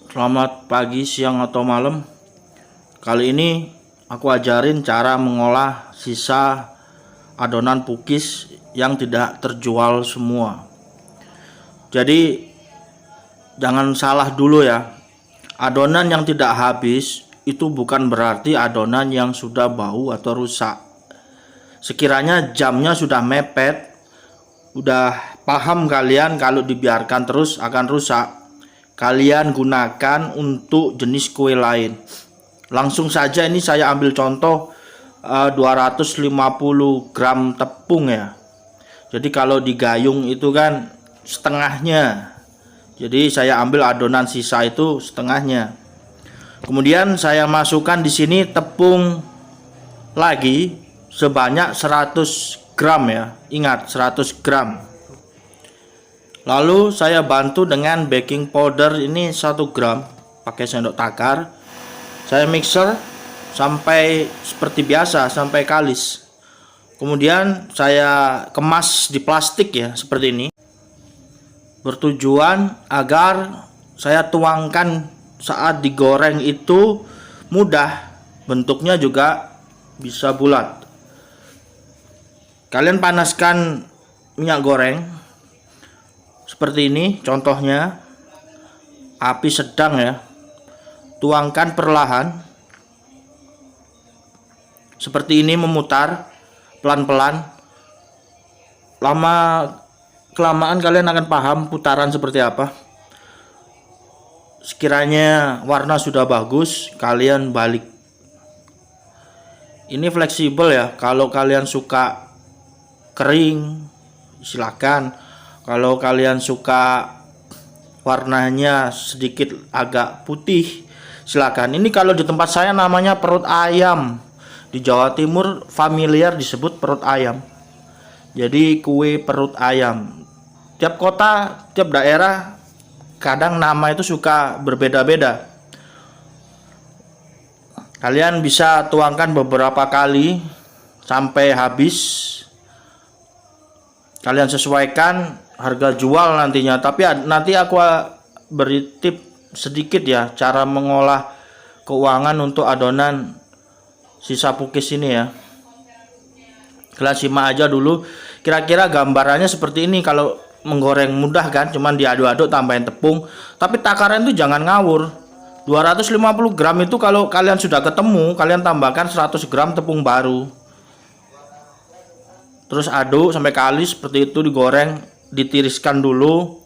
Selamat pagi, siang, atau malam. Kali ini aku ajarin cara mengolah sisa adonan pukis yang tidak terjual semua. Jadi jangan salah dulu ya. Adonan yang tidak habis itu bukan berarti adonan yang sudah bau atau rusak. Sekiranya jamnya sudah mepet, udah paham kalian kalau dibiarkan terus akan rusak, kalian gunakan untuk jenis kue lain. Langsung saja ini saya ambil contoh 250 gram tepung ya. Jadi kalau digayung itu kan setengahnya. Jadi saya ambil adonan sisa itu setengahnya. Kemudian saya masukkan di sini tepung lagi sebanyak 100 gram ya. Ingat 100 gram. Lalu saya bantu dengan baking powder ini 1 gram pakai sendok takar. Saya mixer sampai seperti biasa, sampai kalis. Kemudian saya kemas di plastik ya, seperti ini. Bertujuan agar saya tuangkan saat digoreng itu mudah, bentuknya juga bisa bulat. Kalian panaskan minyak goreng seperti ini contohnya, api sedang ya. Tuangkan perlahan seperti ini, memutar pelan-pelan. Lama kelamaan kalian akan paham putaran seperti apa. Sekiranya warna sudah bagus, kalian balik. Ini fleksibel ya, kalau kalian suka kering silakan. Kalau kalian suka warnanya sedikit agak putih, silakan. Ini kalau di tempat saya namanya perut ayam. Di Jawa Timur familiar disebut perut ayam. Jadi kue perut ayam. Tiap kota, tiap daerah kadang nama itu suka berbeda-beda. Kalian bisa tuangkan beberapa kali sampai habis. Kalian sesuaikan harga jual nantinya, tapi nanti aku beri tip sedikit ya cara mengolah keuangan untuk adonan sisa pukis ini ya. Kalian simak aja dulu, kira-kira gambarannya seperti ini. Kalau menggoreng mudah kan, cuman diaduk-aduk tambahin tepung, tapi takaran itu jangan ngawur. 250 gram itu kalau kalian sudah ketemu, kalian tambahkan 100 gram tepung baru, terus aduk sampai kalis seperti itu, digoreng, ditiriskan dulu,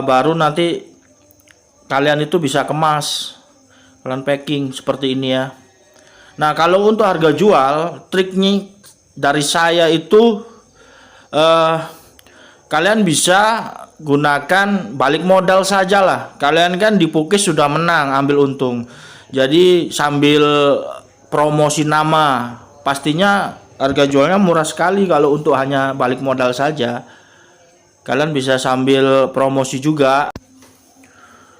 baru nanti kalian itu bisa kemas, kalian packing seperti ini ya. Nah kalau untuk harga jual, triknya dari saya itu kalian bisa gunakan balik modal saja lah. Kalian kan di pukis sudah menang, ambil untung, jadi sambil promosi nama, pastinya harga jualnya murah sekali. Kalau untuk hanya balik modal saja, kalian bisa sambil promosi juga.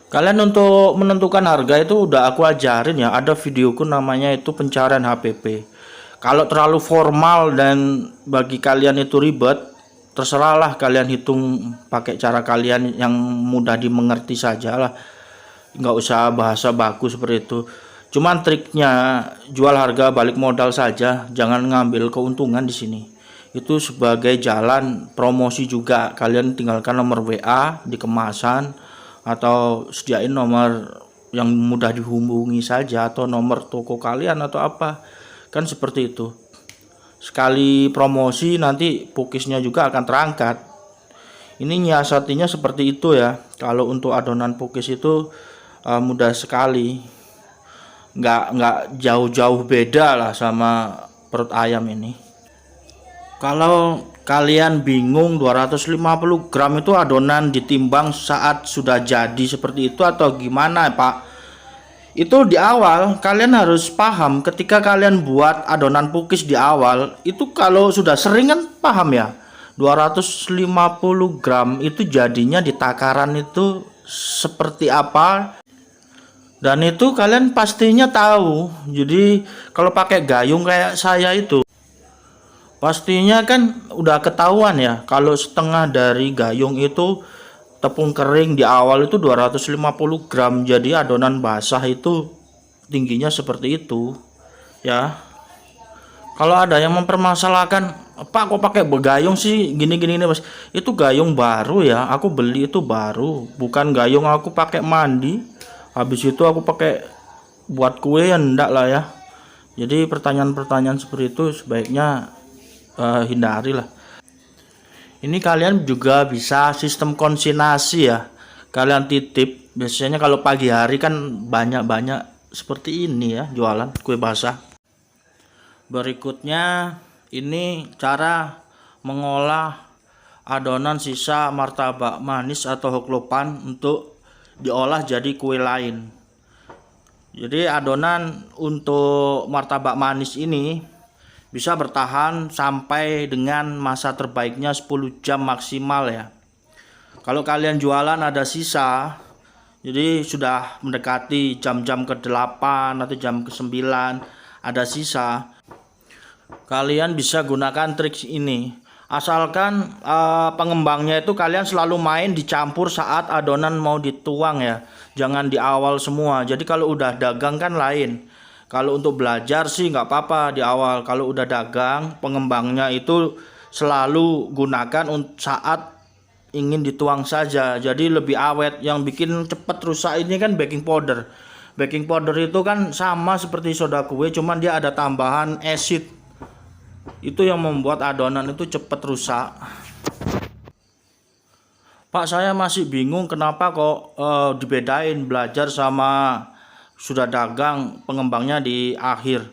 Kalian untuk menentukan harga itu udah aku ajarin ya, ada videoku namanya itu pencarian HPP. Kalau terlalu formal dan bagi kalian itu ribet, terserahlah kalian hitung pakai cara kalian yang mudah dimengerti saja lah. Nggak usah bahasa baku seperti itu. Cuman triknya jual harga balik modal saja, jangan ngambil keuntungan di sini. Itu sebagai jalan promosi juga. Kalian tinggalkan nomor WA di kemasan, atau sediain nomor yang mudah dihubungi saja, atau nomor toko kalian atau apa. Kan seperti itu. Sekali promosi nanti pukisnya juga akan terangkat. Ini nyiasatinya seperti itu ya. Kalau untuk adonan pukis itu mudah sekali. Nggak jauh-jauh beda lah sama perut ayam ini. Kalau kalian bingung 250 gram itu adonan ditimbang saat sudah jadi seperti itu atau gimana Pak, itu di awal kalian harus paham. Ketika kalian buat adonan pukis di awal itu, kalau sudah sering kan paham ya, 250 gram itu jadinya di takaran itu seperti apa. Dan itu kalian pastinya tahu. Jadi kalau pakai gayung kayak saya itu, pastinya kan udah ketahuan ya. Kalau setengah dari gayung itu tepung kering di awal itu 250 gram, jadi adonan basah itu tingginya seperti itu ya. Kalau ada yang mempermasalahkan, Pak kok pakai begayung sih gini-gini nih Mas, itu gayung baru ya, aku beli itu baru, bukan gayung aku pakai mandi habis itu aku pakai buat kue ya, enggak lah ya. Jadi pertanyaan-pertanyaan seperti itu sebaiknya hindari lah. Ini kalian juga bisa sistem konsignasi ya, kalian titip. Biasanya kalau pagi hari kan banyak-banyak seperti ini ya jualan kue basah. Berikutnya ini cara mengolah adonan sisa martabak manis atau hoklopan untuk diolah jadi kue lain. Jadi adonan untuk martabak manis ini bisa bertahan sampai dengan masa terbaiknya 10 jam maksimal ya. Kalau kalian jualan ada sisa, jadi sudah mendekati jam-jam ke-8 atau jam ke-9 ada sisa, kalian bisa gunakan trik ini. Asalkan pengembangnya itu kalian selalu main dicampur saat adonan mau dituang ya, jangan di awal semua. Jadi kalau udah dagang kan lain. Kalau untuk belajar sih nggak apa-apa di awal. Kalau udah dagang, pengembangnya itu selalu gunakan saat ingin dituang saja. Jadi lebih awet. Yang bikin cepat rusak ini kan baking powder. Baking powder itu kan sama seperti soda kue, cuman dia ada tambahan acid. Itu yang membuat adonan itu cepat rusak. Pak, saya masih bingung kenapa kok dibedain belajar sama sudah dagang pengembangnya di akhir.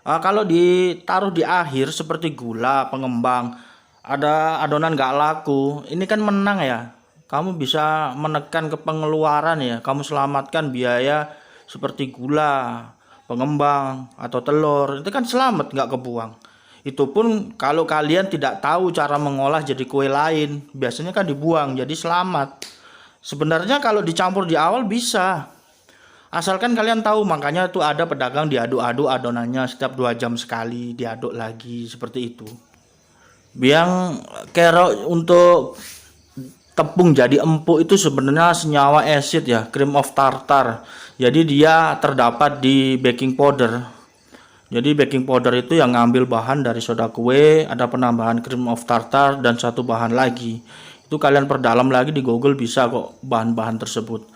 Kalau ditaruh di akhir seperti gula pengembang, ada adonan nggak laku, ini kan menang ya. Kamu bisa menekan ke pengeluaran ya, kamu selamatkan biaya seperti gula pengembang atau telur, itu kan selamat nggak kebuang. Itu pun kalau kalian tidak tahu cara mengolah jadi kue lain, biasanya kan dibuang, jadi selamat. Sebenarnya kalau dicampur di awal bisa, asalkan kalian tahu. Makanya itu ada pedagang diaduk-aduk adonannya setiap 2 jam sekali, diaduk lagi seperti itu. Biang kerok untuk tepung jadi empuk itu sebenarnya senyawa acid ya, cream of tartar. Jadi dia terdapat di baking powder. Jadi baking powder itu yang ngambil bahan dari soda kue, ada penambahan cream of tartar dan satu bahan lagi. Itu kalian perdalam lagi di Google bisa kok bahan-bahan tersebut.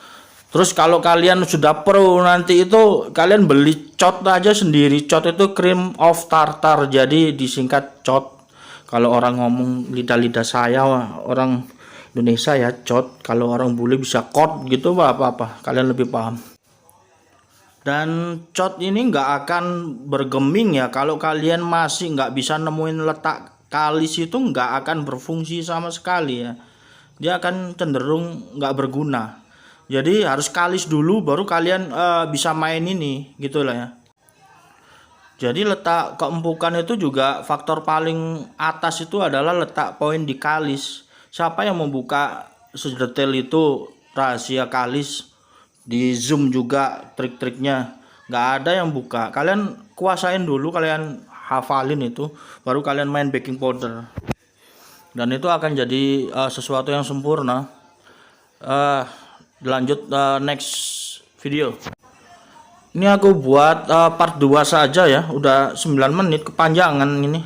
Terus kalau kalian sudah pro nanti itu kalian beli cot aja sendiri. Cot itu cream of tartar, jadi disingkat cot. Kalau orang ngomong lidah-lidah saya orang Indonesia ya cot. Kalau orang bule bisa kot gitu apa-apa. Kalian lebih paham. Dan cot ini nggak akan bergeming ya, kalau kalian masih nggak bisa nemuin letak kalis itu nggak akan berfungsi sama sekali ya, dia akan cenderung nggak berguna. Jadi harus kalis dulu baru kalian bisa main ini gitu lah ya. Jadi letak keempukan itu juga faktor paling atas itu adalah letak poin di kalis. Siapa yang membuka sedetail itu rahasia kalis? Di zoom juga trik-triknya nggak ada yang buka. Kalian kuasain dulu, kalian hafalin itu baru kalian main baking powder, dan itu akan jadi sesuatu yang sempurna. Lanjut next video. Ini aku buat part 2 saja ya, udah 9 menit kepanjangan ini.